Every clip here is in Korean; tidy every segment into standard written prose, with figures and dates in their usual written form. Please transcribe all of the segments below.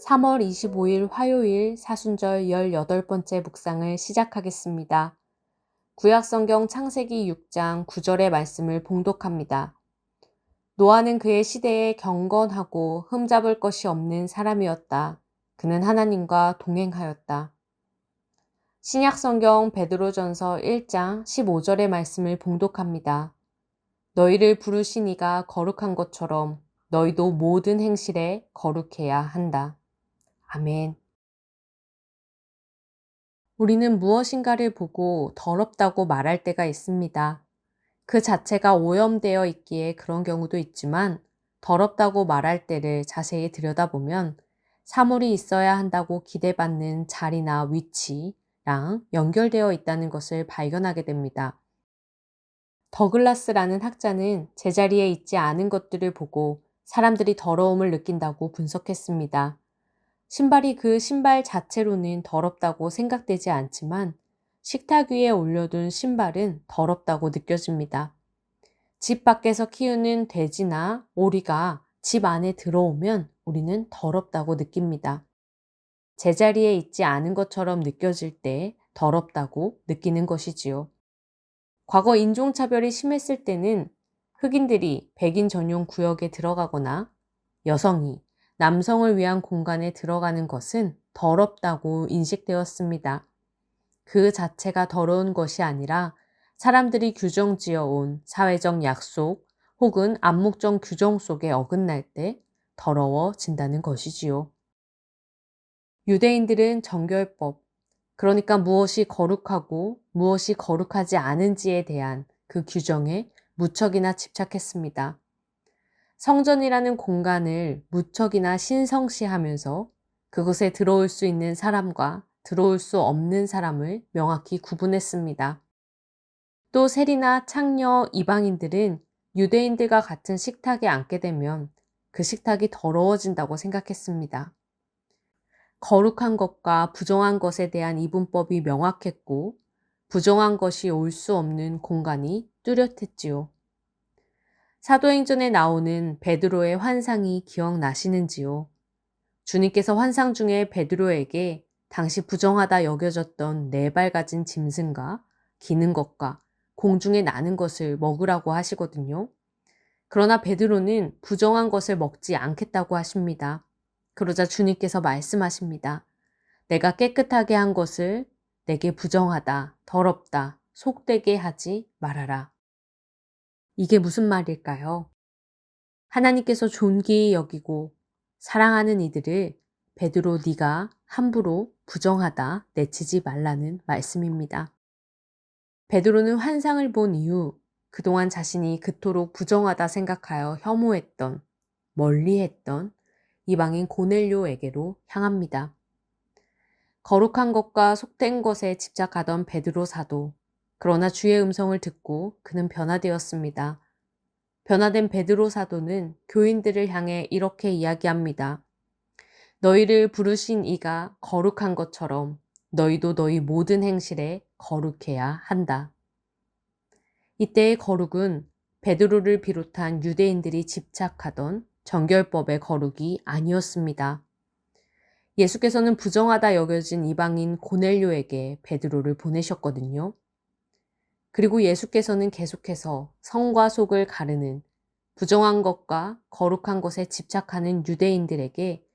3월 25일 화요일 사순절 18번째 묵상을 시작하겠습니다. 구약성경 창세기 6장 9절의 말씀을 봉독합니다. 노아는 그의 시대에 경건하고 흠잡을 것이 없는 사람이었다. 그는 하나님과 동행하였다. 신약성경 베드로전서 1장 15절의 말씀을 봉독합니다. 너희를 부르신 이가 거룩한 것처럼 너희도 모든 행실에 거룩해야 한다. 아멘. 우리는 무엇인가를 보고 더럽다고 말할 때가 있습니다. 그 자체가 오염되어 있기에 그런 경우도 있지만 더럽다고 말할 때를 자세히 들여다보면 사물이 있어야 한다고 기대받는 자리나 위치랑 연결되어 있다는 것을 발견하게 됩니다. 더글라스라는 학자는 제자리에 있지 않은 것들을 보고 사람들이 더러움을 느낀다고 분석했습니다. 신발이 그 신발 자체로는 더럽다고 생각되지 않지만 식탁 위에 올려둔 신발은 더럽다고 느껴집니다. 집 밖에서 키우는 돼지나 오리가 집 안에 들어오면 우리는 더럽다고 느낍니다. 제자리에 있지 않은 것처럼 느껴질 때 더럽다고 느끼는 것이지요. 과거 인종차별이 심했을 때는 흑인들이 백인 전용 구역에 들어가거나 여성이 남성을 위한 공간에 들어가는 것은 더럽다고 인식되었습니다. 그 자체가 더러운 것이 아니라 사람들이 규정지어 온 사회적 약속 혹은 암묵적 규정 속에 어긋날 때 더러워진다는 것이지요. 유대인들은 정결법, 그러니까 무엇이 거룩하고 무엇이 거룩하지 않은지에 대한 그 규정에 무척이나 집착했습니다. 성전이라는 공간을 무척이나 신성시하면서 그곳에 들어올 수 있는 사람과 들어올 수 없는 사람을 명확히 구분했습니다. 또 세리나 창녀 이방인들은 유대인들과 같은 식탁에 앉게 되면 그 식탁이 더러워진다고 생각했습니다. 거룩한 것과 부정한 것에 대한 이분법이 명확했고 부정한 것이 올 수 없는 공간이 뚜렷했지요. 사도행전에 나오는 베드로의 환상이 기억나시는지요? 주님께서 환상 중에 베드로에게 당시 부정하다 여겨졌던 4발 가진 짐승과 기는 것과 공중에 나는 것을 먹으라고 하시거든요. 그러나 베드로는 부정한 것을 먹지 않겠다고 하십니다. 그러자 주님께서 말씀하십니다. 내가 깨끗하게 한 것을 내게 부정하다, 더럽다, 속되게 하지 말아라. 이게 무슨 말일까요? 하나님께서 존귀히 여기고 사랑하는 이들을 베드로 네가 함부로 부정하다 내치지 말라는 말씀입니다. 베드로는 환상을 본 이후 그동안 자신이 그토록 부정하다 생각하여 혐오했던, 멀리했던 이방인 고넬료에게로 향합니다. 거룩한 것과 속된 것에 집착하던 베드로 사도, 그러나 주의 음성을 듣고 그는 변화되었습니다. 변화된 베드로 사도는 교인들을 향해 이렇게 이야기합니다. 너희를 부르신 이가 거룩한 것처럼 너희도 너희 모든 행실에 거룩해야 한다. 이때의 거룩은 베드로를 비롯한 유대인들이 집착하던 정결법의 거룩이 아니었습니다. 예수께서는 부정하다 여겨진 이방인 고넬료에게 베드로를 보내셨거든요. 그리고 예수께서는 계속해서 성과 속을 가르는 부정한 것과 거룩한 것에 집착하는 유대인들에게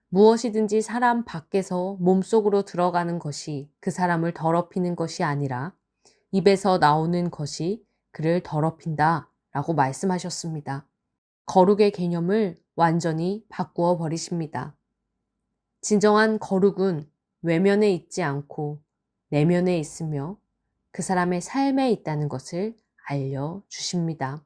무엇이든지 사람 밖에서 몸속으로 들어가는 것이 그 사람을 더럽히는 것이 아니라 입에서 나오는 것이 그를 더럽힌다 라고 말씀하셨습니다. 거룩의 개념을 완전히 바꾸어 버리십니다. 진정한 거룩은 외면에 있지 않고 내면에 있으며 그 사람의 삶에 있다는 것을 알려주십니다.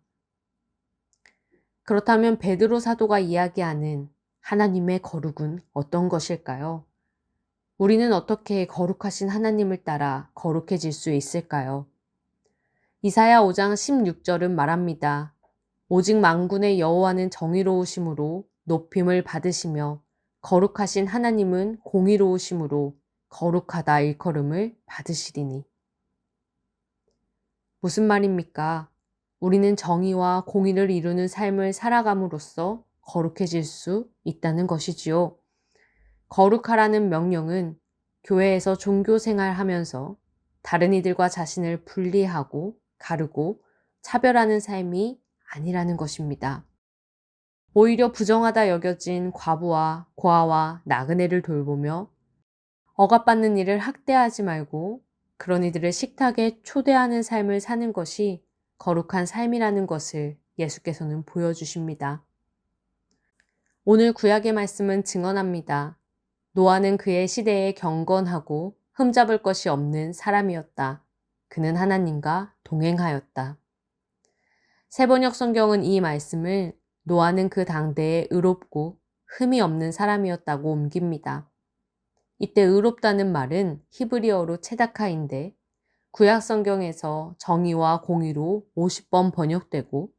그렇다면 베드로 사도가 이야기하는 하나님의 거룩은 어떤 것일까요? 우리는 어떻게 거룩하신 하나님을 따라 거룩해질 수 있을까요? 이사야 5장 16절은 말합니다. 오직 만군의 여호와는 정의로우심으로 높임을 받으시며 거룩하신 하나님은 공의로우심으로 거룩하다 일컬음을 받으시리니. 무슨 말입니까? 우리는 정의와 공의를 이루는 삶을 살아감으로써 거룩해질 수 있다는 것이지요. 거룩하라는 명령은 교회에서 종교 생활하면서 다른 이들과 자신을 분리하고 가르고 차별하는 삶이 아니라는 것입니다. 오히려 부정하다 여겨진 과부와 고아와 나그네를 돌보며 억압받는 이를 학대하지 말고 그런 이들을 식탁에 초대하는 삶을 사는 것이 거룩한 삶이라는 것을 예수께서는 보여주십니다. 오늘 구약의 말씀은 증언합니다. 노아는 그의 시대에 경건하고 흠잡을 것이 없는 사람이었다. 그는 하나님과 동행하였다. 세번역 성경은 이 말씀을 노아는 그 당대에 의롭고 흠이 없는 사람이었다고 옮깁니다. 이때 의롭다는 말은 히브리어로 체다카인데 구약 성경에서 정의와 공의로 50번 번역되고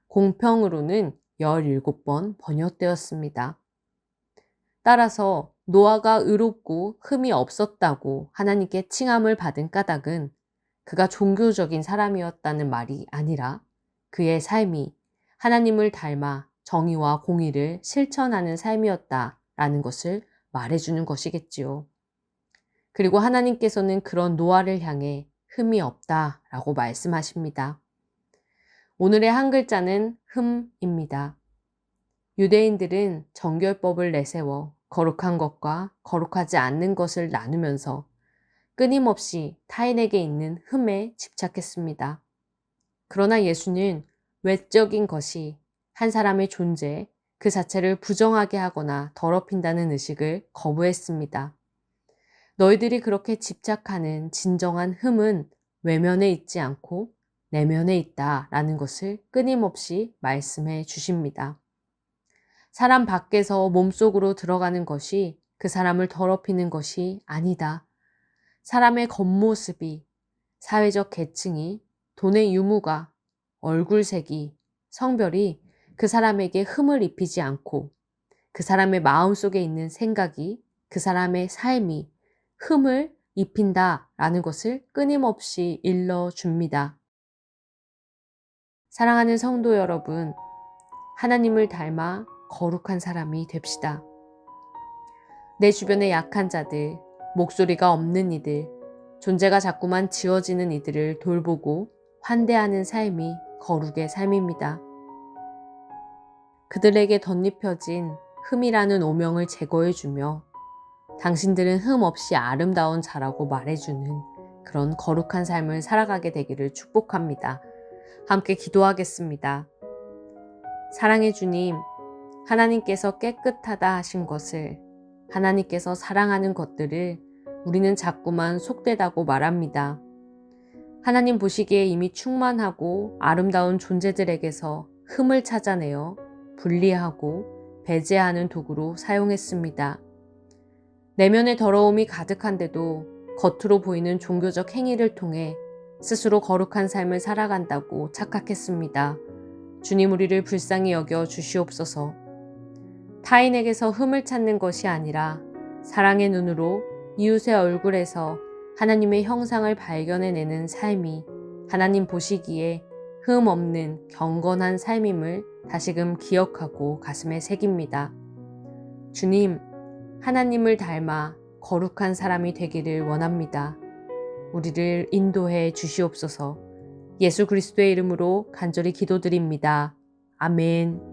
공평으로는 17번 번역되었습니다. 따라서 노아가 의롭고 흠이 없었다고 하나님께 칭함을 받은 까닭은 그가 종교적인 사람이었다는 말이 아니라 그의 삶이 하나님을 닮아 정의와 공의를 실천하는 삶이었다라는 것을 말해주는 것이겠지요. 그리고 하나님께서는 그런 노아를 향해 흠이 없다라고 말씀하십니다. 오늘의 한 글자는 흠입니다. 유대인들은 정결법을 내세워 거룩한 것과 거룩하지 않는 것을 나누면서 끊임없이 타인에게 있는 흠에 집착했습니다. 그러나 예수는 외적인 것이 한 사람의 존재 그 자체를 부정하게 하거나 더럽힌다는 의식을 거부했습니다. 너희들이 그렇게 집착하는 진정한 흠은 외면에 있지 않고 내면에 있다라는 것을 끊임없이 말씀해 주십니다. 사람 밖에서 몸속으로 들어가는 것이 그 사람을 더럽히는 것이 아니다. 사람의 겉모습이, 사회적 계층이, 돈의 유무가, 얼굴색이, 성별이 그 사람에게 흠을 입히지 않고 그 사람의 마음속에 있는 생각이 그 사람의 삶이 흠을 입힌다라는 것을 끊임없이 일러줍니다. 사랑하는 성도 여러분, 하나님을 닮아 거룩한 사람이 됩시다. 내 주변의 약한 자들, 목소리가 없는 이들, 존재가 자꾸만 지워지는 이들을 돌보고 환대하는 삶이 거룩의 삶입니다. 그들에게 덧입혀진 흠이라는 오명을 제거해주며 당신들은 흠 없이 아름다운 자라고 말해주는 그런 거룩한 삶을 살아가게 되기를 축복합니다. 함께 기도하겠습니다. 사랑의 주님, 하나님께서 깨끗하다 하신 것을, 하나님께서 사랑하는 것들을 우리는 자꾸만 속되다고 말합니다. 하나님 보시기에 이미 충만하고 아름다운 존재들에게서 흠을 찾아내어 분리하고 배제하는 도구로 사용했습니다. 내면의 더러움이 가득한데도 겉으로 보이는 종교적 행위를 통해 스스로 거룩한 삶을 살아간다고 착각했습니다. 주님, 우리를 불쌍히 여겨 주시옵소서. 타인에게서 흠을 찾는 것이 아니라 사랑의 눈으로 이웃의 얼굴에서 하나님의 형상을 발견해내는 삶이 하나님 보시기에 흠 없는 경건한 삶임을 다시금 기억하고 가슴에 새깁니다. 주님, 하나님을 닮아 거룩한 사람이 되기를 원합니다. 우리를 인도해 주시옵소서. 예수 그리스도의 이름으로 간절히 기도드립니다. 아멘.